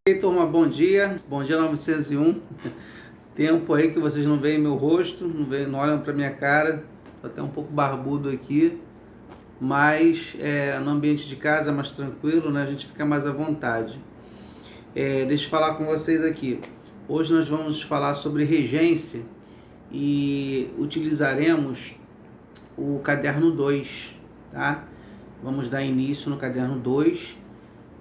E aí, turma, bom dia 901. Tempo aí que vocês não veem meu rosto, não olham para minha cara, tô até um pouco barbudo aqui, mas no ambiente de casa é mais tranquilo, né? A gente fica mais à vontade. Deixa eu falar com vocês aqui. Hoje nós vamos falar sobre regência e utilizaremos o caderno 2, tá? Vamos dar início no caderno 2.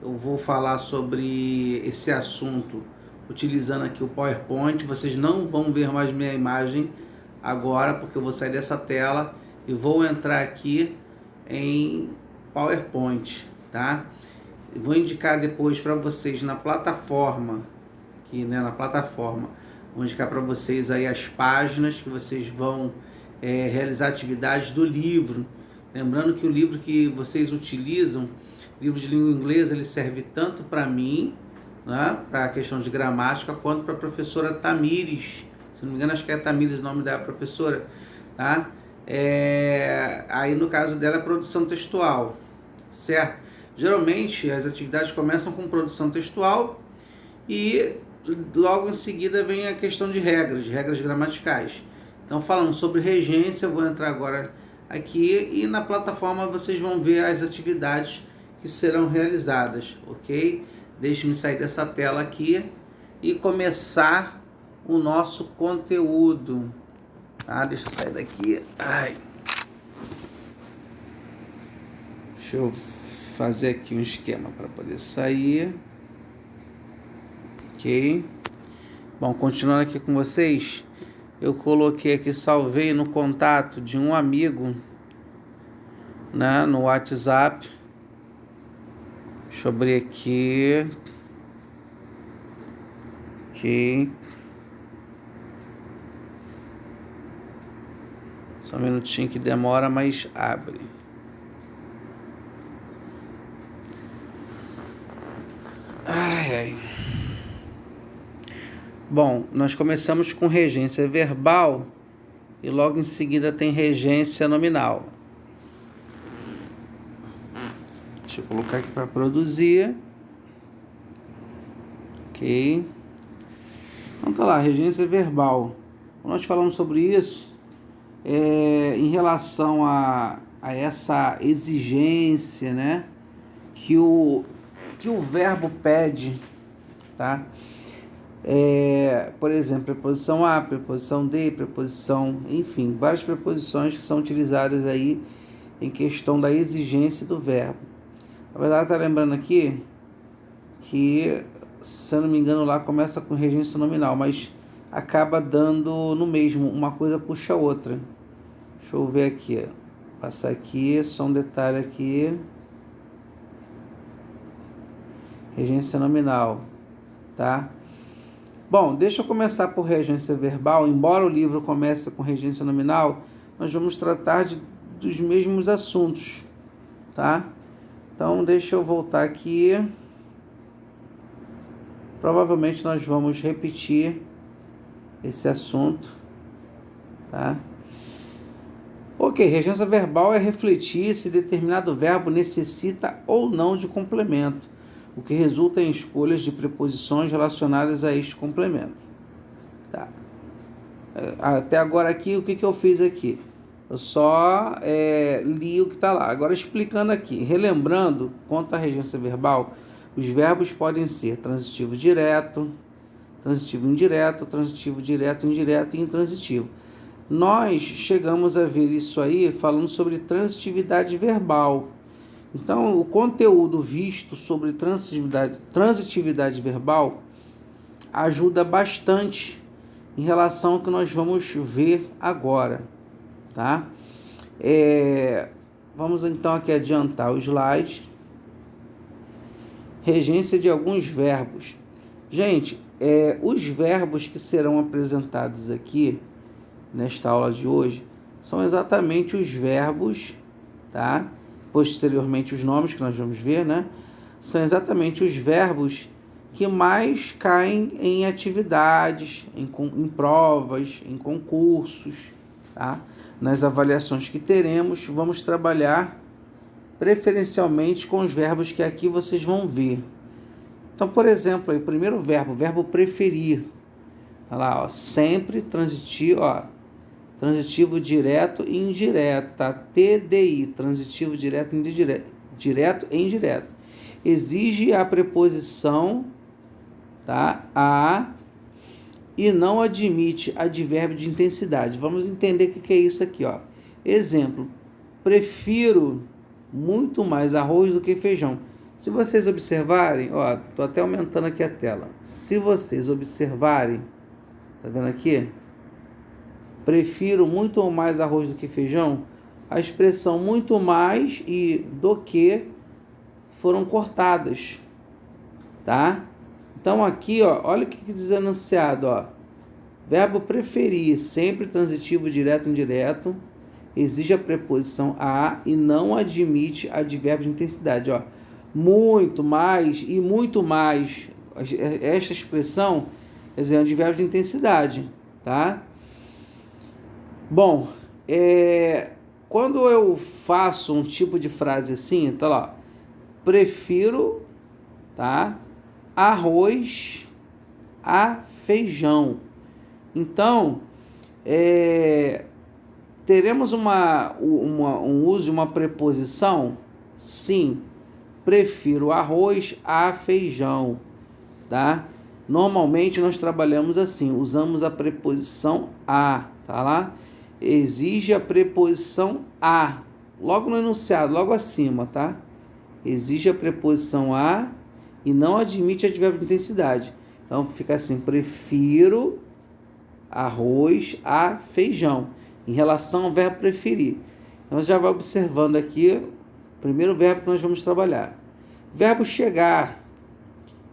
Eu vou falar sobre esse assunto utilizando aqui o PowerPoint. Vocês não vão ver mais minha imagem agora, porque eu vou sair dessa tela e vou entrar aqui em PowerPoint, tá? Eu vou indicar depois para vocês na plataforma, vou indicar para vocês aí as páginas que vocês vão realizar atividades do livro. Lembrando que o livro que vocês utilizam, livro de língua inglesa, ele serve tanto para mim, né, para a questão de gramática, quanto para a professora Tamires. Se não me engano, acho que é Tamires o nome da professora, tá? Aí no caso dela é produção textual, certo? Geralmente as atividades começam com produção textual e logo em seguida vem a questão de regras gramaticais. Então, falando sobre regência, eu vou entrar agora aqui e na plataforma vocês vão ver as atividades que serão realizadas, ok? Deixe-me sair dessa tela aqui e começar o nosso conteúdo. Ah, deixa eu sair daqui. Deixa eu fazer aqui um esquema para poder sair. Ok. Bom, continuando aqui com vocês, eu coloquei aqui, salvei no contato de um amigo, né, no WhatsApp. Deixa eu abrir aqui. Ok. Só um minutinho que demora, mas abre. Ai. Bom, nós começamos com regência verbal e logo em seguida tem regência nominal. Deixa eu colocar aqui para produzir. Ok. Então tá lá, regência verbal. Quando nós falamos sobre isso, em relação a essa exigência, né, que o verbo pede, tá? Por exemplo, preposição a, preposição de, preposição, enfim, várias preposições que são utilizadas aí em questão da exigência do verbo. Na verdade, tá lembrando aqui que, se eu não me engano, lá começa com regência nominal, mas acaba dando no mesmo, uma coisa puxa a outra. Deixa eu ver aqui, passar aqui, só um detalhe aqui. Regência nominal, tá? Bom, deixa eu começar por regência verbal. Embora o livro comece com regência nominal, nós vamos tratar dos mesmos assuntos, tá? Então, deixa eu voltar aqui. Provavelmente nós vamos repetir esse assunto, tá? Ok, regência verbal é refletir se determinado verbo necessita ou não de complemento, o que resulta em escolhas de preposições relacionadas a este complemento. Tá. Até agora aqui, o que eu fiz aqui? Eu só li o que está lá. Agora explicando aqui, relembrando, quanto à regência verbal, os verbos podem ser transitivo direto, transitivo indireto, transitivo direto, indireto e intransitivo. Nós chegamos a ver isso aí falando sobre transitividade verbal. Então, o conteúdo visto sobre transitividade verbal ajuda bastante em relação ao que nós vamos ver agora, tá? Vamos então aqui adiantar o slide. Regência de alguns verbos. Gente, os verbos que serão apresentados aqui nesta aula de hoje são exatamente os verbos, tá? Posteriormente os nomes que nós vamos ver, né? São exatamente os verbos que mais caem em atividades, em provas, em concursos, tá? Nas avaliações que teremos, vamos trabalhar preferencialmente com os verbos que aqui vocês vão ver. Então, por exemplo, aí, o primeiro verbo, o verbo preferir. Olha lá, ó, sempre transitivo, ó, transitivo direto e indireto, tá? TDI, transitivo direto e indireto, direto e indireto. Exige a preposição, tá? A e não admite advérbio de intensidade. Vamos entender o que é isso aqui, ó. Exemplo: prefiro muito mais arroz do que feijão. Se vocês observarem, ó, tô até aumentando aqui a tela. Se vocês observarem, tá vendo aqui? Prefiro muito mais arroz do que feijão. A expressão muito mais e do que foram cortadas, tá? Então aqui, ó, olha o que diz enunciado, ó. Verbo preferir, sempre transitivo direto e indireto, exige a preposição a e não admite advérbio de intensidade, ó. Muito mais e muito mais. Esta expressão é advérbio de intensidade, tá? Bom, quando eu faço um tipo de frase assim, tá lá, prefiro, tá, arroz a feijão. Então, teremos um uso de uma preposição? Sim, prefiro arroz a feijão, tá? Normalmente nós trabalhamos assim, usamos a preposição a, tá lá? Exige a preposição a, logo no enunciado, logo acima, tá? Exige a preposição a e não admite advérbio de intensidade. Então fica assim, prefiro arroz a feijão, em relação ao verbo preferir. Então já vai observando aqui o primeiro verbo que nós vamos trabalhar. Verbo chegar,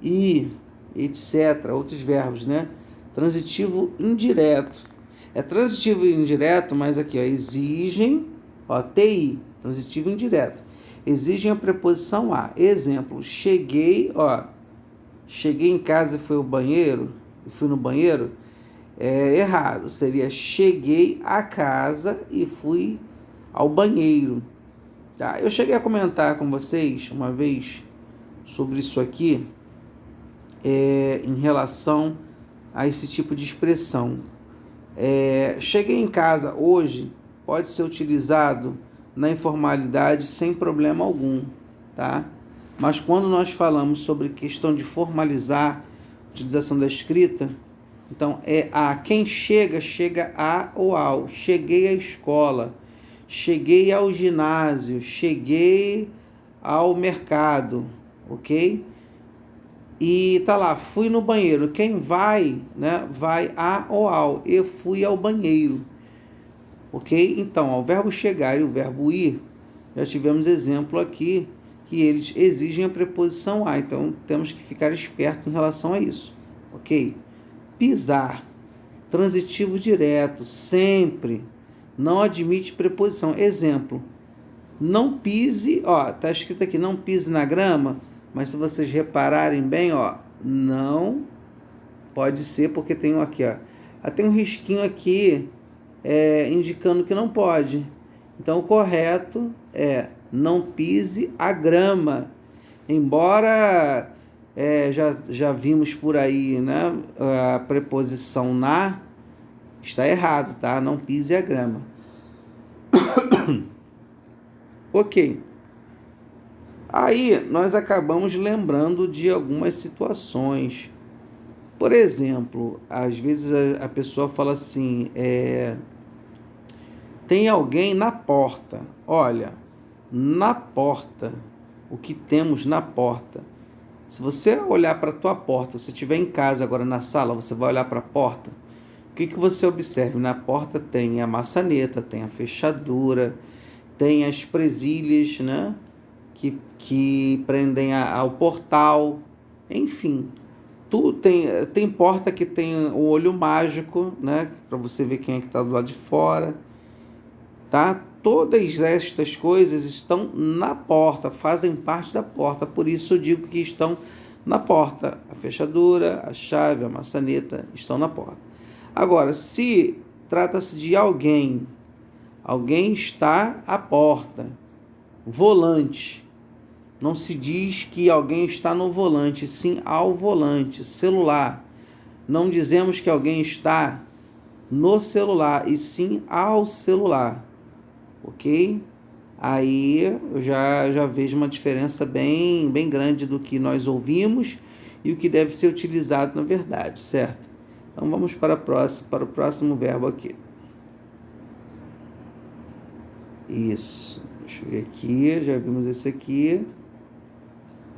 ir, etc. Outros verbos, né? Transitivo indireto. É transitivo indireto, mas aqui, ó, exigem, ó, TI, transitivo indireto. Exigem a preposição a. Exemplo, cheguei, ó, cheguei em casa e fui ao banheiro, fui no banheiro, errado. Seria cheguei a casa e fui ao banheiro. Tá? Eu cheguei a comentar com vocês uma vez sobre isso aqui, em relação a esse tipo de expressão. Cheguei em casa hoje pode ser utilizado na informalidade sem problema algum, tá? Mas quando nós falamos sobre questão de formalizar a utilização da escrita, então quem chega a ou ao. Cheguei à escola, cheguei ao ginásio, cheguei ao mercado, ok? E tá lá, fui no banheiro. Quem vai, né, vai a ou ao. Eu fui ao banheiro. Ok? Então, o verbo chegar e o verbo ir, já tivemos exemplo aqui que eles exigem a preposição a. Então, temos que ficar esperto em relação a isso. Ok? Pisar. Transitivo direto, sempre. Não admite preposição. Exemplo. Não pise, ó, tá escrito aqui, não pise na grama. Mas se vocês repararem bem, ó, não pode ser, porque tem aqui, ó, tem um risquinho aqui indicando que não pode. Então o correto é não pise a grama. Embora já vimos por aí, né, a preposição na, está errado, tá? Não pise a grama. Ok. Aí nós acabamos lembrando de algumas situações. Por exemplo, às vezes a pessoa fala assim, tem alguém na porta. Olha, na porta, o que temos na porta? Se você olhar para a tua porta, se você estiver em casa agora na sala, você vai olhar para a porta, o que você observa? Na porta tem a maçaneta, tem a fechadura, tem as presilhas, né? Que prendem ao portal, enfim, tem porta que tem o olho mágico, né, para você ver quem é que está do lado de fora, tá? Todas estas coisas estão na porta, fazem parte da porta, por isso eu digo que estão na porta. A fechadura, a chave, a maçaneta estão na porta. Agora, se trata-se de alguém está à porta, volante. Não se diz que alguém está no volante, sim ao volante, celular. Não dizemos que alguém está no celular, e sim ao celular, ok? Aí eu já vejo uma diferença bem grande do que nós ouvimos e o que deve ser utilizado na verdade, certo? Então vamos para o próximo verbo aqui. Isso, deixa eu ver aqui, já vimos esse aqui.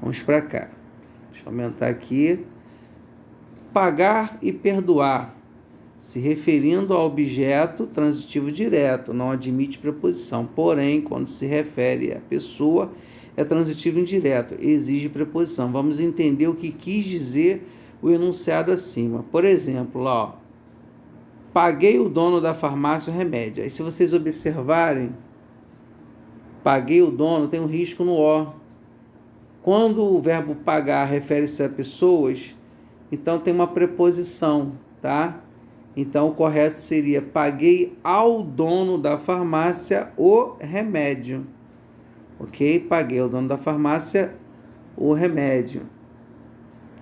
Vamos para cá. Deixa eu aumentar aqui. Pagar e perdoar, se referindo ao objeto transitivo direto, não admite preposição. Porém, quando se refere à pessoa, é transitivo indireto, exige preposição. Vamos entender o que quis dizer o enunciado acima. Por exemplo, lá, ó, paguei o dono da farmácia o remédio. Aí, se vocês observarem, paguei o dono, tem um risco no O. Quando o verbo pagar refere-se a pessoas, então tem uma preposição, tá? Então o correto seria: paguei ao dono da farmácia o remédio. Ok? Paguei ao dono da farmácia o remédio.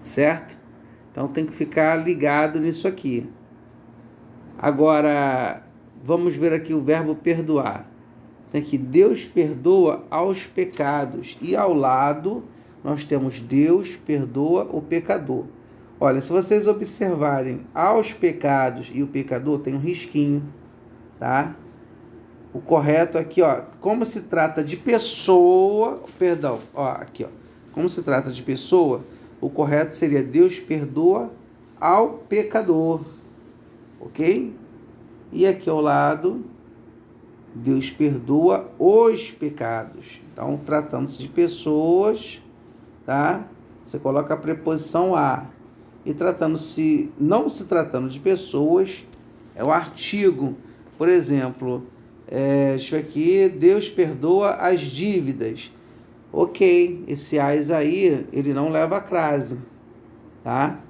Certo? Então tem que ficar ligado nisso aqui. Agora, vamos ver aqui o verbo perdoar. Tem aqui: Deus perdoa aos pecados. E ao lado nós temos: Deus perdoa o pecador. Olha, se vocês observarem aos pecados e o pecador, tem um risquinho, tá? O correto aqui, ó, como se trata de pessoa, aqui, ó, como se trata de pessoa, o correto seria: Deus perdoa ao pecador, ok? E aqui ao lado, Deus perdoa os pecados. Então, tratando-se de pessoas, tá? Você coloca a preposição a. E não se tratando de pessoas, é o artigo. Por exemplo, deixa eu aqui, Deus perdoa as dívidas. Ok, esse as aí, ele não leva a crase, tá?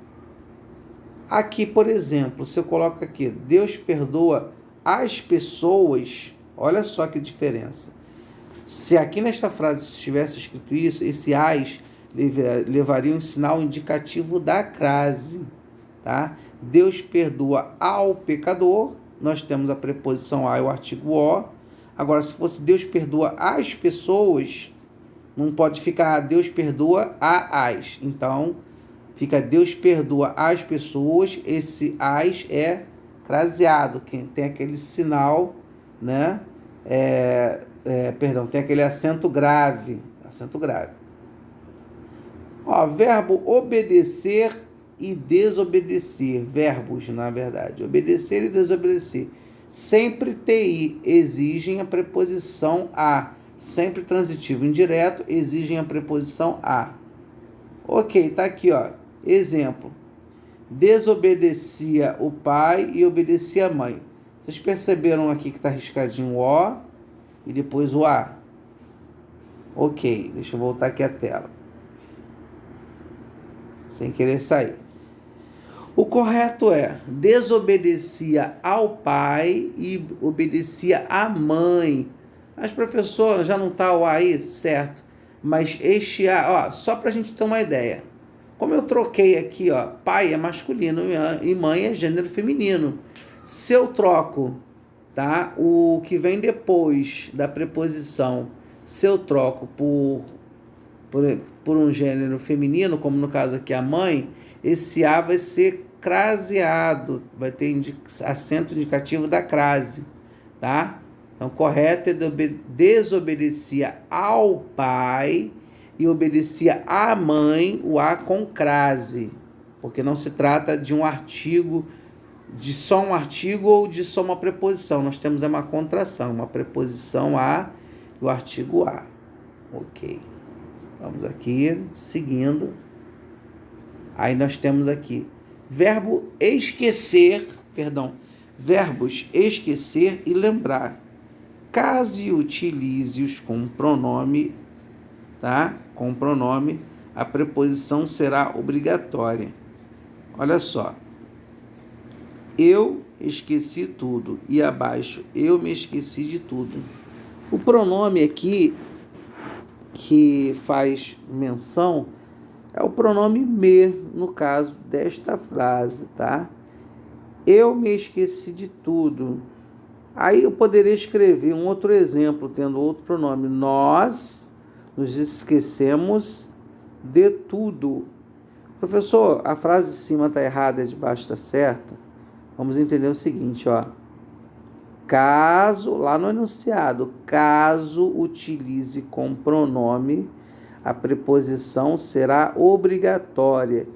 Aqui, por exemplo, você coloca aqui, Deus perdoa as pessoas, olha só que diferença. Se aqui nesta frase estivesse escrito isso, esse as levaria um sinal indicativo da crase, tá? Deus perdoa ao pecador, nós temos a preposição a e o artigo o. Agora, se fosse Deus perdoa as pessoas, não pode ficar Deus perdoa as. Então, fica Deus perdoa as pessoas, esse as é craseado, que tem aquele sinal, né? Tem aquele acento grave. Ó, verbo obedecer e desobedecer. Verbos, na verdade. Obedecer e desobedecer. Sempre TI exigem a preposição a. Sempre transitivo indireto exigem a preposição a. Ok, tá aqui, ó. Exemplo. Desobedecia o pai e obedecia a mãe. Vocês perceberam aqui que está riscadinho o O e depois o A? Ok, deixa eu voltar aqui a tela. Sem querer sair. O correto é: desobedecia ao pai e obedecia à mãe. Mas, professor, já não está o A aí? Certo. Mas este A, ó, só para a gente ter uma ideia. Como eu troquei aqui, ó, pai é masculino e mãe é gênero feminino. Se eu troco, tá, o que vem depois da preposição, se eu troco por um gênero feminino, como no caso aqui a mãe, esse A vai ser craseado, vai ter acento indicativo da crase, tá? Então, correto é desobedecia ao pai e obedecia à mãe, o A com crase, porque não se trata de um artigo, de só um artigo ou de só uma preposição. Nós temos uma contração, uma preposição a e o artigo a. Ok. Vamos aqui, seguindo. Aí nós temos aqui verbos esquecer e lembrar. Caso utilize-os com pronome, tá? Com pronome, a preposição será obrigatória. Olha só. Eu esqueci tudo. E abaixo, eu me esqueci de tudo. O pronome aqui que faz menção é o pronome me, no caso desta frase, tá? Eu me esqueci de tudo. Aí eu poderia escrever um outro exemplo, tendo outro pronome. Nós nos esquecemos de tudo. Professor, a frase de cima está errada e a de baixo está certa? Vamos entender o seguinte, ó. Caso, lá no enunciado, caso utilize com pronome, a preposição será obrigatória.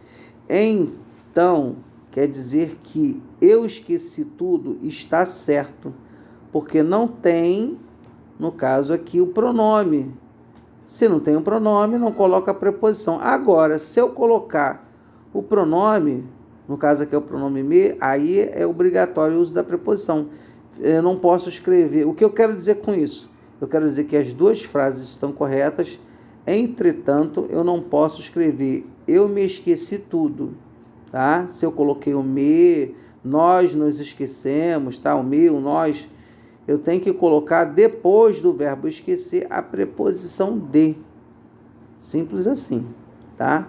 Então, quer dizer que eu esqueci tudo está certo, porque não tem, no caso aqui, o pronome. Se não tem o pronome, não coloca a preposição. Agora, se eu colocar o pronome, no caso aqui é o pronome me, aí é obrigatório o uso da preposição. Eu não posso escrever. O que eu quero dizer com isso? Eu quero dizer que as duas frases estão corretas, entretanto, eu não posso escrever eu me esqueci tudo, tá? Se eu coloquei o me, nós nos esquecemos, tá? O me, o nós, eu tenho que colocar depois do verbo esquecer a preposição de. Simples assim, tá?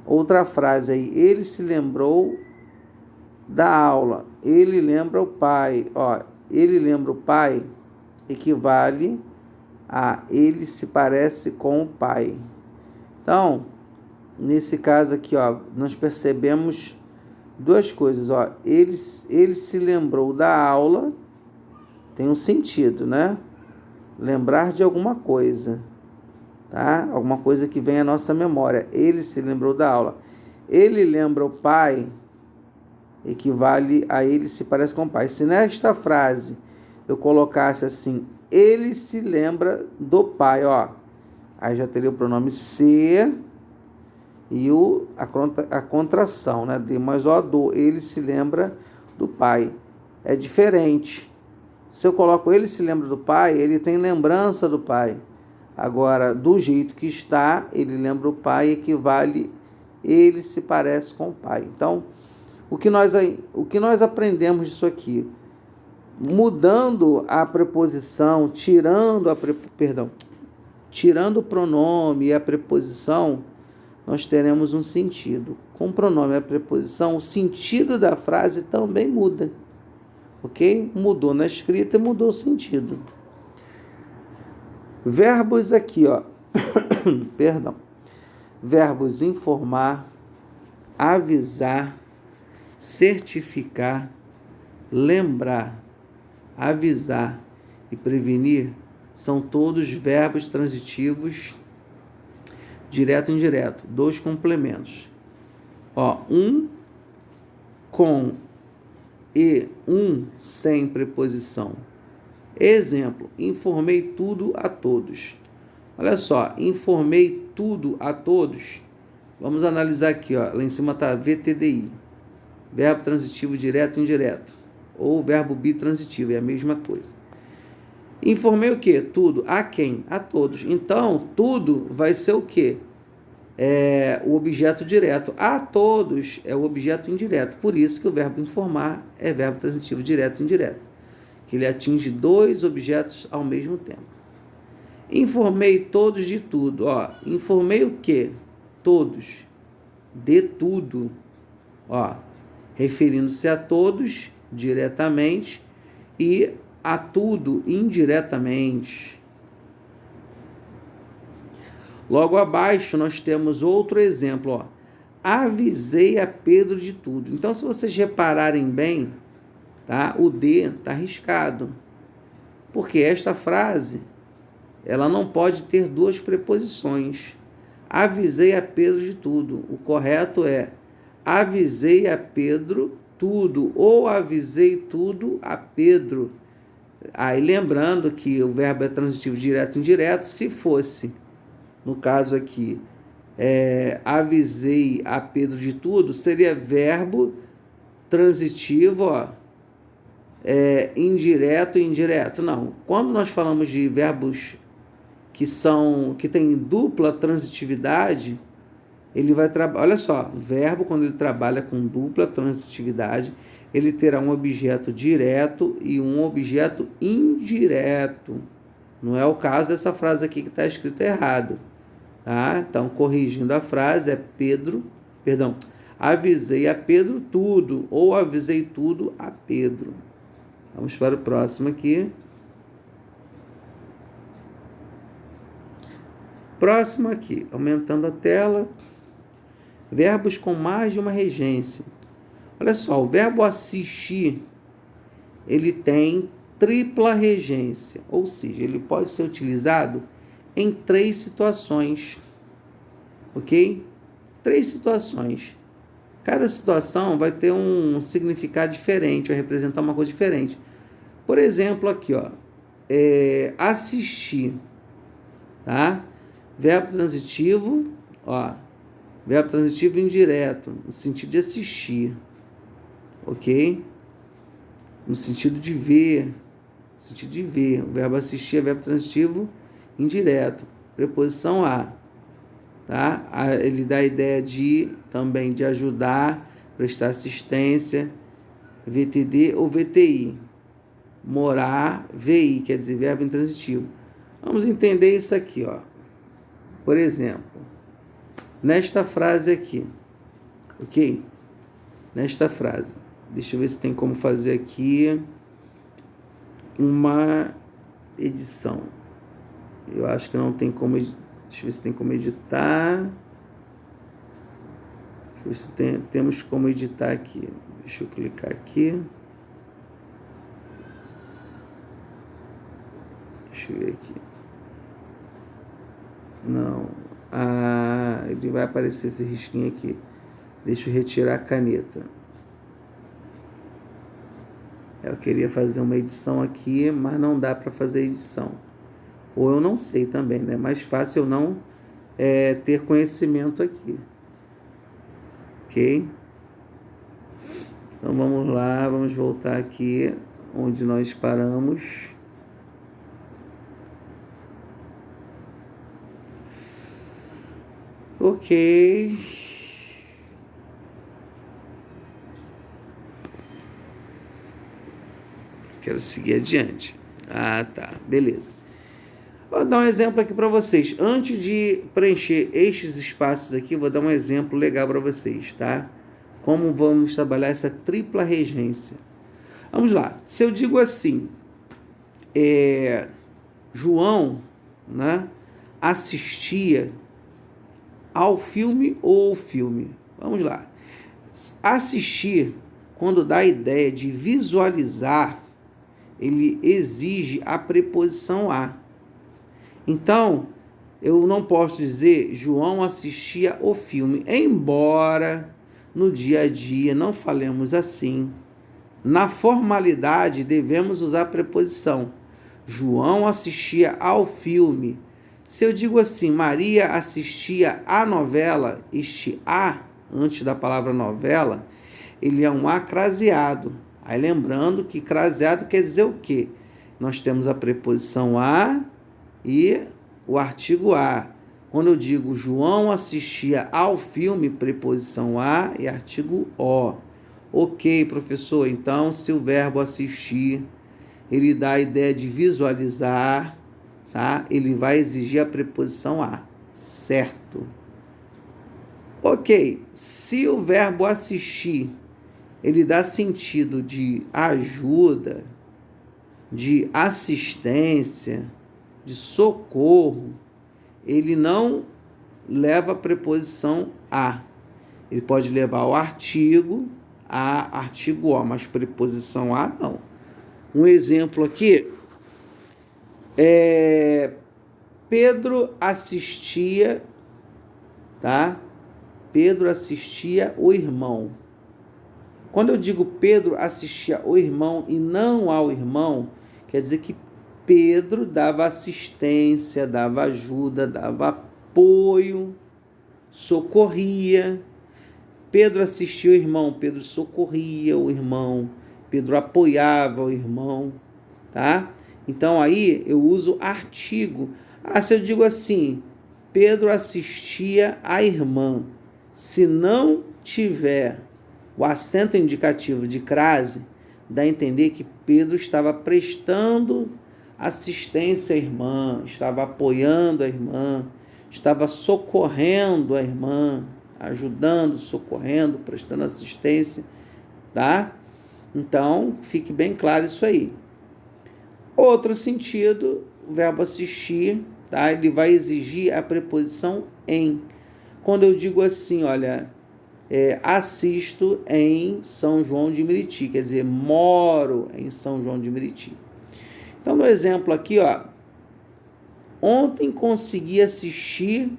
Outra frase aí, ele se lembrou da aula, ele lembra o pai, ó, ele lembra o pai equivale a ele se parece com o pai. Então, nesse caso aqui, ó, nós percebemos duas coisas, ó, ele se lembrou da aula, tem um sentido, né? Lembrar de alguma coisa, tá? Alguma coisa que vem à nossa memória. Ele se lembrou da aula. Ele lembra o pai, equivale a ele se parece com o pai. Se nesta frase eu colocasse assim, ele se lembra do pai, ó, aí já teria o pronome se e a contração, né? De mais o do, ele se lembra do pai. É diferente. Se eu coloco ele se lembra do pai, ele tem lembrança do pai. Agora, do jeito que está, ele lembra o pai, equivale ele se parece com o pai. Então, o que nós aprendemos disso aqui? Mudando a preposição, tirando o pronome e a preposição, nós teremos um sentido. Com o pronome e a preposição, o sentido da frase também muda. Ok? Mudou na escrita e mudou o sentido. Verbos aqui, ó. Perdão. Verbos informar, avisar, certificar, lembrar, avisar e prevenir são todos verbos transitivos direto e indireto, dois complementos. Ó, um com e um sem preposição. Exemplo, informei tudo a todos. Olha só, informei tudo a todos. Vamos analisar aqui, ó. Lá em cima está VTDI. Verbo transitivo direto e indireto. Ou verbo bitransitivo, é a mesma coisa. Informei o quê? Tudo. A quem? A todos. Então, tudo vai ser o quê? É o objeto direto. A todos é o objeto indireto. Por isso que o verbo informar é verbo transitivo direto e indireto. Que ele atinge dois objetos ao mesmo tempo. Informei todos de tudo. Ó, informei o quê? Todos. De tudo. Ó, referindo-se a todos diretamente e a tudo indiretamente. Logo abaixo nós temos outro exemplo, ó. Avisei a Pedro de tudo. Então, se vocês repararem bem, tá? O de está riscado. Porque esta frase, ela não pode ter duas preposições. Avisei a Pedro de tudo. O correto é avisei a Pedro tudo ou avisei tudo a Pedro. Aí lembrando que o verbo é transitivo direto e indireto. Se fosse, no caso aqui, avisei a Pedro de tudo, seria verbo transitivo, ó, indireto e indireto. Não. Quando nós falamos de verbos que têm dupla transitividade, ele vai trabalhar. Olha só, o verbo, quando ele trabalha com dupla transitividade, ele terá um objeto direto e um objeto indireto. Não é o caso dessa frase aqui que está escrito errado. Tá? Então, corrigindo a frase, avisei a Pedro tudo, ou avisei tudo a Pedro. Vamos para o próximo aqui. Próximo aqui, aumentando a tela. Verbos com mais de uma regência. Olha só, o verbo assistir, ele tem tripla regência, ou seja, ele pode ser utilizado em 3 situações, ok? 3 situações. Cada situação vai ter um significado diferente, vai representar uma coisa diferente. Por exemplo, aqui, ó, assistir, tá? Verbo transitivo, ó, verbo transitivo indireto, no sentido de assistir, ok? No sentido de ver, o verbo assistir é verbo transitivo indireto, preposição a, tá? Ele dá a ideia também de ajudar, prestar assistência, VTD ou VTI, morar, VI, quer dizer, verbo intransitivo. Vamos entender isso aqui, ó. Por exemplo, nesta frase aqui, ok? Nesta frase, deixa eu ver se tem como fazer aqui uma edição. Eu acho que não tem como. Deixa eu ver se tem como editar. Deixa eu ver se temos como editar aqui. Deixa eu clicar aqui. Deixa eu ver aqui. Não. Ele vai aparecer esse risquinho aqui. Deixa eu retirar a caneta. Eu queria fazer uma edição aqui, mas não dá para fazer edição. Ou eu não sei também, né? É mais fácil eu não ter conhecimento aqui. Ok? Então vamos lá, vamos voltar aqui onde nós paramos. Ok. Quero seguir adiante. Tá. Beleza. Vou dar um exemplo aqui para vocês. Antes de preencher estes espaços aqui, vou dar um exemplo legal para vocês, tá? Como vamos trabalhar essa tripla regência. Vamos lá. Se eu digo assim, João, né, assistia ao filme ou filme. Vamos lá. Assistir, quando dá a ideia de visualizar, ele exige a preposição a. Então, eu não posso dizer João assistia o filme, embora no dia a dia não falemos assim. Na formalidade, devemos usar a preposição. João assistia ao filme. Se eu digo assim, Maria assistia à novela, este a, antes da palavra novela, ele é um a craseado. Aí lembrando que craseado quer dizer o quê? Nós temos a preposição a e o artigo a. Quando eu digo João assistia ao filme, preposição a e artigo o. Ok, professor, então se o verbo assistir, ele dá a ideia de visualizar, tá? Ele vai exigir a preposição a, certo? Ok, se o verbo assistir, ele dá sentido de ajuda, de assistência, de socorro, ele não leva a preposição a. Ele pode levar o artigo a, artigo o, mas preposição a não. Um exemplo aqui Pedro assistia, tá? Pedro assistia o irmão. Quando eu digo Pedro assistia o irmão e não ao irmão, quer dizer que Pedro dava assistência, dava ajuda, dava apoio, socorria. Pedro assistia o irmão, Pedro socorria o irmão, Pedro apoiava o irmão, tá? Então aí eu uso artigo. Se eu digo assim, Pedro assistia a irmã, se não tiver o acento indicativo de crase, dá a entender que Pedro estava prestando assistência à irmã, estava apoiando a irmã, estava socorrendo a irmã, ajudando, socorrendo, prestando assistência, tá? Então, fique bem claro isso aí. Outro sentido, o verbo assistir, tá? Ele vai exigir a preposição em. Quando eu digo assim, olha, assisto em São João de Meriti, quer dizer, moro em São João de Meriti. Então, no exemplo aqui, ó, ontem consegui assistir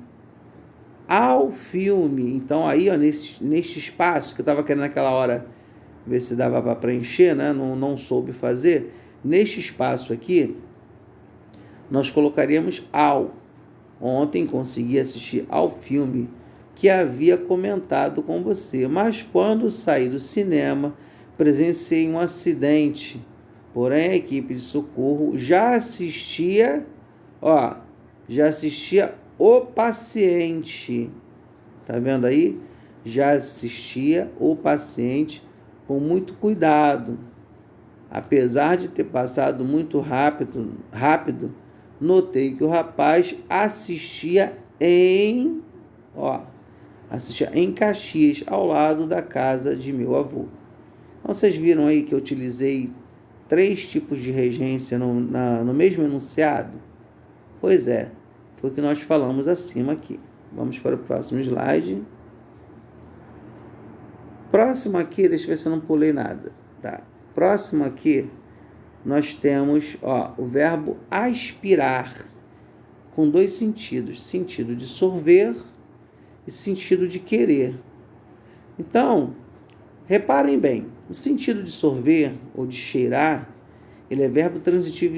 ao filme. Então, aí, ó, neste espaço, que eu estava querendo naquela hora ver se dava para preencher, né? Não soube fazer. Neste espaço aqui, nós colocaríamos ao. Ontem consegui assistir ao filme que havia comentado com você, mas quando saí do cinema, presenciei um acidente. Porém, a equipe de socorro já assistia o paciente. Tá vendo aí? Já assistia o paciente com muito cuidado. Apesar de ter passado muito rápido, notei que o rapaz assistia em Caxias, ao lado da casa de meu avô. Então, vocês viram aí que eu utilizei 3 tipos de regência no mesmo enunciado? Pois é, foi o que nós falamos acima aqui. Vamos para o próximo slide. Próximo aqui, deixa eu ver se eu não pulei nada. Tá. Próximo aqui, nós temos o verbo aspirar, com 2 sentidos. Sentido de sorver e sentido de querer. Então, reparem bem, o sentido de sorver ou de cheirar, ele é verbo transitivo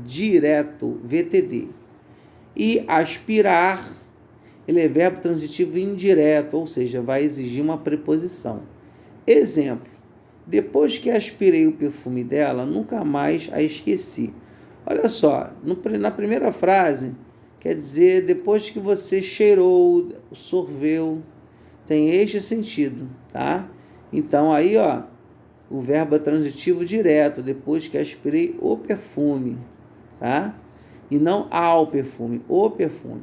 direto, VTD. E aspirar, ele é verbo transitivo indireto, ou seja, vai exigir uma preposição. Exemplo: depois que aspirei o perfume dela, nunca mais a esqueci. Olha só, na primeira frase, quer dizer, depois que você cheirou, sorveu, tem este sentido, tá? Então, aí, o verbo é transitivo direto, depois que aspirei o perfume, tá? E não ao perfume, o perfume.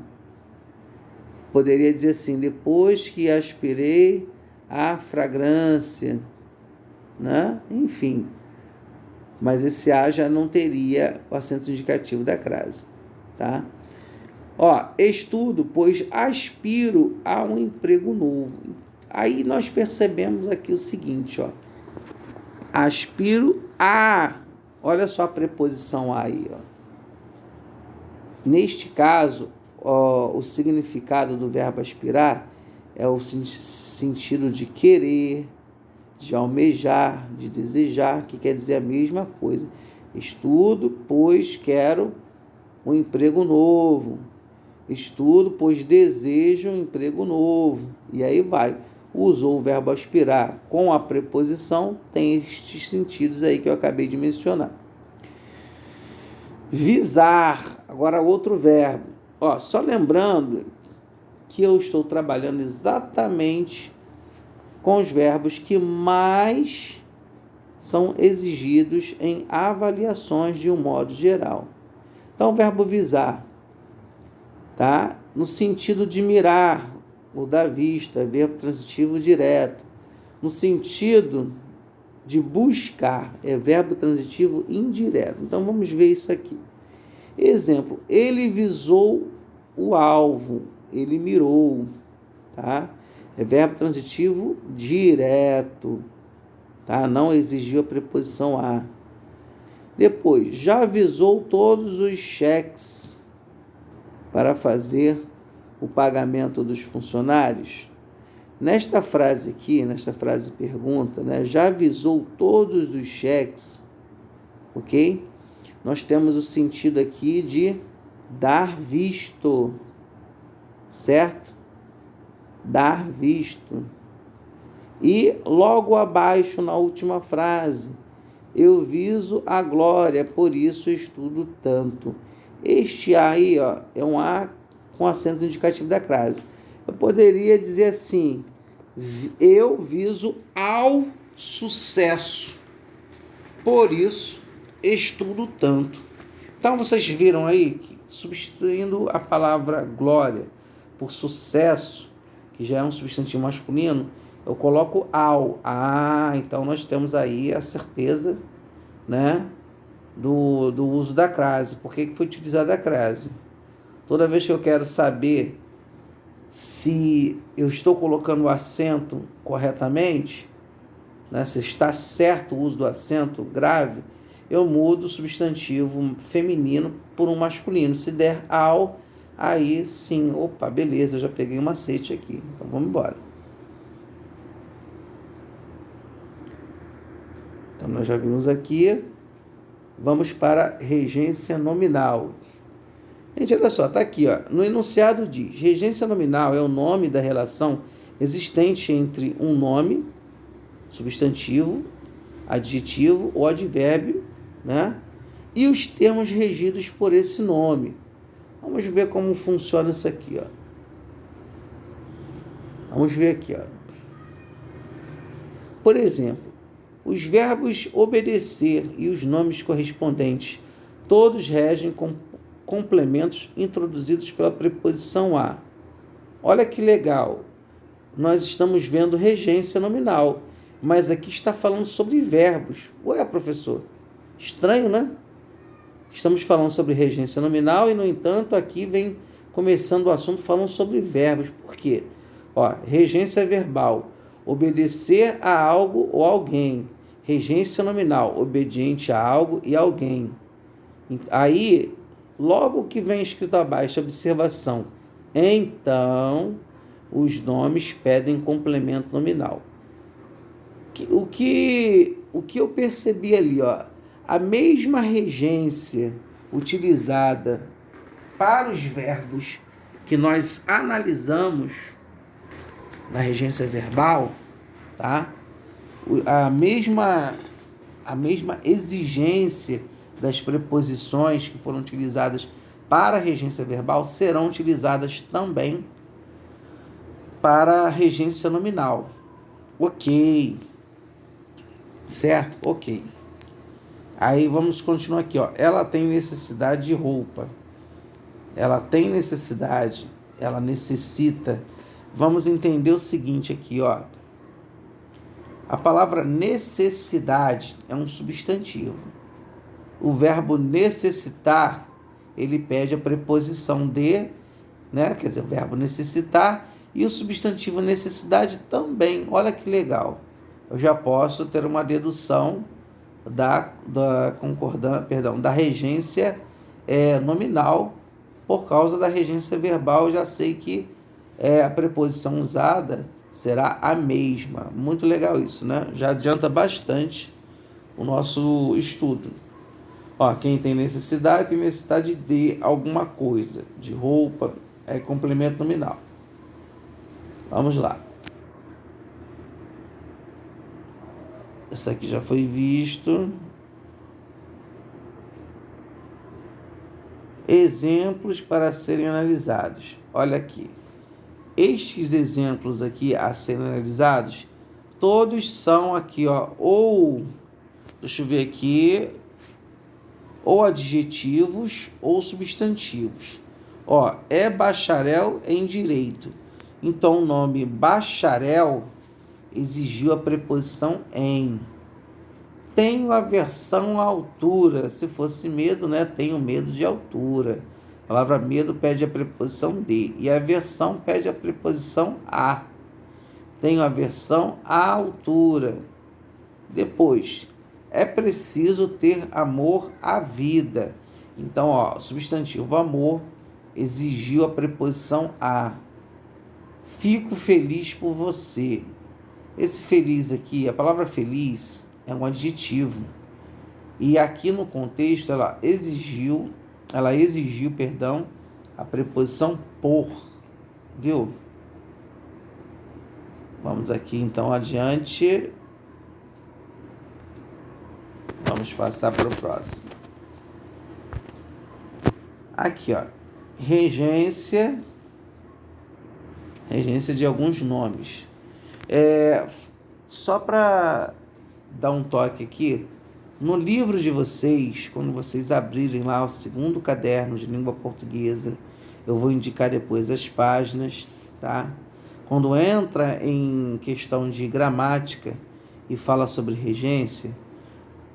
Poderia dizer assim, depois que aspirei a fragrância, né? Enfim. Mas esse A já não teria o acento indicativo da crase, tá? Estudo, pois aspiro a um emprego novo. Aí nós percebemos aqui o seguinte, aspiro a, olha só a preposição a aí, Neste caso, o significado do verbo aspirar é o sentido de querer, de almejar, de desejar, que quer dizer a mesma coisa. Estudo, pois quero um emprego novo. Estudo, pois desejo um emprego novo. E aí vai. Usou o verbo aspirar com a preposição, tem estes sentidos aí que eu acabei de mencionar. Visar, agora outro verbo. Só lembrando que eu estou trabalhando exatamente com os verbos que mais são exigidos em avaliações de um modo geral. Então, o verbo visar, tá? No sentido de mirar, ou dar vista, é verbo transitivo direto. No sentido de buscar, é verbo transitivo indireto. Então, vamos ver isso aqui. Exemplo, ele visou o alvo, ele mirou, tá? É verbo transitivo direto, tá? Não exigiu a preposição a. Depois, já avisou todos os cheques para fazer o pagamento dos funcionários? Nesta frase aqui, nesta frase pergunta, né? Já avisou todos os cheques, ok? Nós temos o sentido aqui de dar visto, certo? Dar visto. E logo abaixo, na última frase, eu viso a glória, por isso estudo tanto. Este A aí, é um A com acento indicativo da crase. Eu poderia dizer assim, eu viso ao sucesso, por isso estudo tanto. Então vocês viram aí que substituindo a palavra glória por sucesso, que já é um substantivo masculino, eu coloco ao. Então nós temos aí a certeza, né, do uso da crase. Por que foi utilizada a crase? Toda vez que eu quero saber se eu estou colocando o acento corretamente, né, se está certo o uso do acento grave, eu mudo o substantivo feminino por um masculino. Se der ao, aí sim, opa, beleza, eu já peguei um macete aqui. Então vamos embora. Então nós já vimos aqui. Vamos para regência nominal. Gente, olha só, tá aqui, ó. No enunciado diz: regência nominal é o nome da relação existente entre um nome, substantivo, adjetivo ou advérbio, né, e os termos regidos por esse nome. Vamos ver como funciona isso aqui, ó. Vamos ver aqui, ó. Por exemplo, os verbos obedecer e os nomes correspondentes, todos regem com complementos introduzidos pela preposição a. Olha que legal. Nós estamos vendo regência nominal, mas aqui está falando sobre verbos. Ué, professor? Estranho, né? Estamos falando sobre regência nominal e, no entanto, aqui vem começando o assunto falando sobre verbos. Por quê? Ó, regência verbal, obedecer a algo ou alguém. Regência nominal, obediente a algo e alguém. Aí, logo que vem escrito abaixo, observação. Então, os nomes pedem complemento nominal. O que eu percebi ali, ó, a mesma regência utilizada para os verbos que nós analisamos na regência verbal, tá? A mesma exigência das preposições que foram utilizadas para a regência verbal serão utilizadas também para a regência nominal. Ok. Certo? Ok. Aí vamos continuar aqui, ó. Ela tem necessidade de roupa. Ela tem necessidade. Ela necessita. Vamos entender o seguinte aqui, ó. A palavra necessidade é um substantivo. O verbo necessitar, ele pede a preposição de, né? Quer dizer, o verbo necessitar e o substantivo necessidade também. Olha que legal. Eu já posso ter uma dedução da regência nominal por causa da regência verbal. Eu já sei que a preposição usada será a mesma. Muito legal isso, né? Já adianta bastante o nosso estudo. Ó, quem tem necessidade de alguma coisa, de roupa, é complemento nominal. Vamos lá. Esse aqui já foi visto. Exemplos para serem analisados. Olha aqui. Estes exemplos aqui a serem analisados, todos são aqui, ó, deixa eu ver aqui, ou adjetivos ou substantivos. Ó, é bacharel em direito. Então o nome bacharel exigiu a preposição em. Tenho aversão à altura. Se fosse medo, né? Tenho medo de altura. A palavra medo pede a preposição de. E a aversão pede a preposição a. Tenho aversão à altura. Depois, é preciso ter amor à vida. Então, ó, substantivo amor exigiu a preposição a. Fico feliz por você. Esse feliz aqui, a palavra feliz é um adjetivo. E aqui no contexto ela exigiu, a preposição por. Viu? Vamos aqui então adiante. Vamos passar para o próximo. Aqui, ó. Regência de alguns nomes. Só para dar um toque aqui, No livro de vocês, quando vocês abrirem lá o segundo caderno de língua portuguesa, eu vou indicar depois as páginas, tá? Quando entra em questão de gramática e fala sobre regência,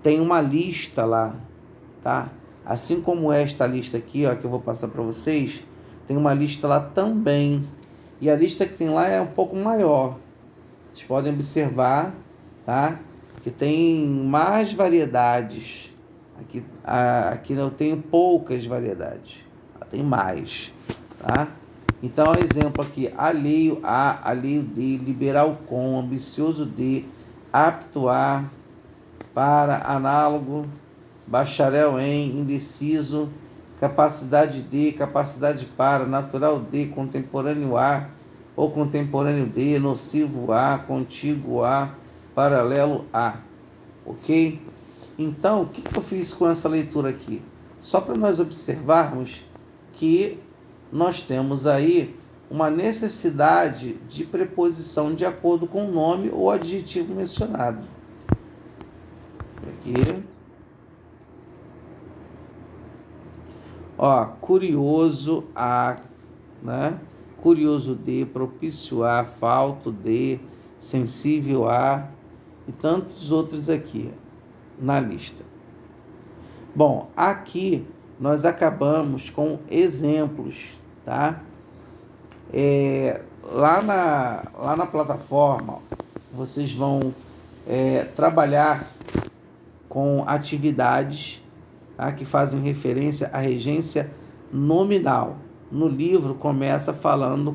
tem uma lista lá, tá? Assim como esta lista aqui, ó, que eu vou passar para vocês, tem uma lista lá também. E a lista que tem lá é um pouco maior. Vocês podem observar, tá? Que tem mais variedades. Aqui eu tenho poucas variedades. Tem mais, tá? Então, exemplo aqui: alheio a, alheio de, liberal com, ambicioso de, apto a, para, análogo, bacharel em, indeciso, capacidade de, capacidade para, natural de, contemporâneo a, ou contemporâneo de, nocivo a, contíguo a, paralelo a. Ok? Então, o que eu fiz com essa leitura aqui? Só para nós observarmos que nós temos aí uma necessidade de preposição de acordo com o nome ou adjetivo mencionado. Aqui. Ó, curioso a, né? Curioso de, propício a, falto de, sensível a, e tantos outros aqui na lista. Bom, aqui nós acabamos com exemplos, tá? Lá na plataforma, vocês vão trabalhar com atividades, tá, que fazem referência à regência nominal. No livro começa falando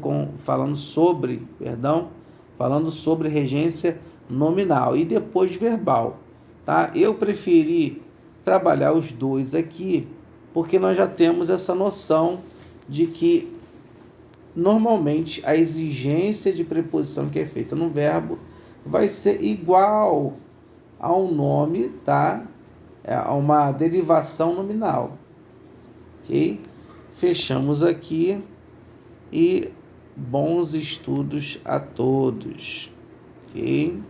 sobre regência nominal e depois verbal, tá? Eu preferi trabalhar os dois aqui porque nós já temos essa noção de que normalmente a exigência de preposição que é feita no verbo vai ser igual ao nome, tá? A uma derivação nominal. Ok? Fechamos aqui e bons estudos a todos. Ok?